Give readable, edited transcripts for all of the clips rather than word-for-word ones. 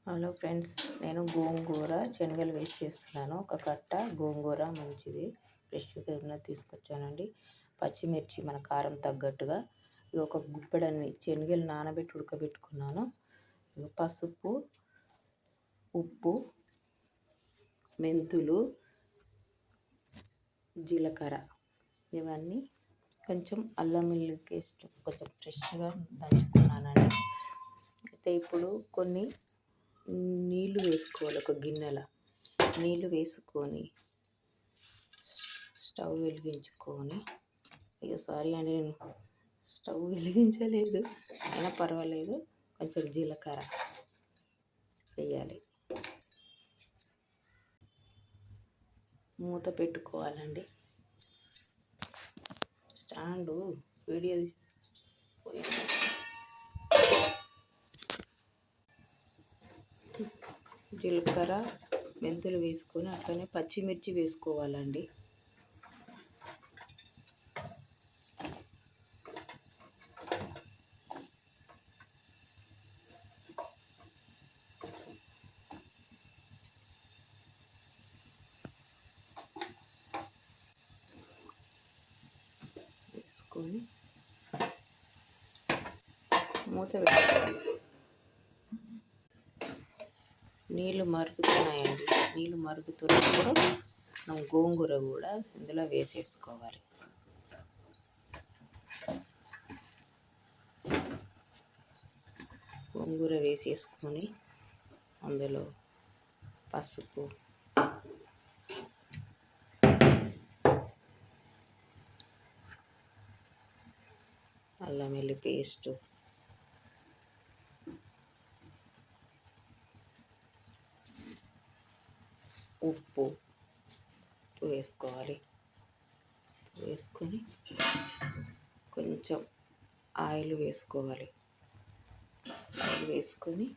Hello friends, నేను గోంగూర శనగలు వేసి చేస్తున్నాను. ఒక కట్ట గోంగూర మంచిది ఫ్రెష్గా తీసుకొచ్చానండి. పచ్చిమిర్చి మన కారం తగ్గట్టుగా, ఒక గుప్పెడన్ని శనగలు నానబెట్టి ఉడకబెట్టుకున్నాను. పసుపు, ఉప్పు, మెంతులు, జీలకర్ర, ఇవన్నీ కొంచెం అల్లం వెల్లుల్లి పేస్ట్ కొంచెం ఫ్రెష్గా దంచుకున్నానండి. అయితే ఇప్పుడు కొన్ని నీళ్ళు వేసుకోవాలి. ఒక గిన్నెల నీళ్ళు వేసుకొని స్టవ్ వెలిగించుకొని, అయ్యో సారీ అండి, నేను స్టవ్ వెలిగించలేదు, అయినా పర్వాలేదు. కొంచెం జీలకర్ర వేయాలి, మూత పెట్టుకోవాలండి. స్టాండు వీడియో జీలకర్ర మెంతులు వేసుకొని అట్లనే పచ్చిమిర్చి వేసుకోవాలండి. వేసుకొని మూత పెట్టుకోవాలి. నీళ్ళు మరుగుతున్నాయండి. నీళ్ళు మరుగుతున్నప్పుడు మనం గోంగూర కూడా ఇందులో వేసేసుకోవాలి. గోంగూర వేసేసుకొని అందులో పసుపు, అల్లం వెల్లుల్లి పేస్టు, ఉప్పు వేసుకోవాలి. వేసుకొని కొంచెం ఆయిల్ వేసుకోవాలి. ఆయిల్ వేసుకొని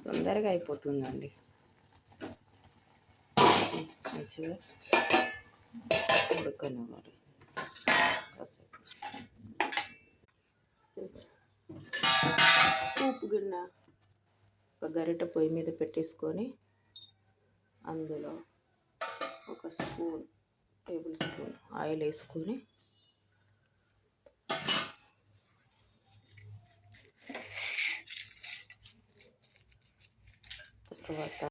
తొందరగా అయిపోతుందండి. మంచిగా ఉడకనివ్వాలి కాసేపు. ఉప్పు గిన్నె ఒక గరిట పొయ్యి మీద పెట్టేసుకొని అందులో ఒక టేబుల్ స్పూన్ ఆయిల్ వేసుకొని తర్వాత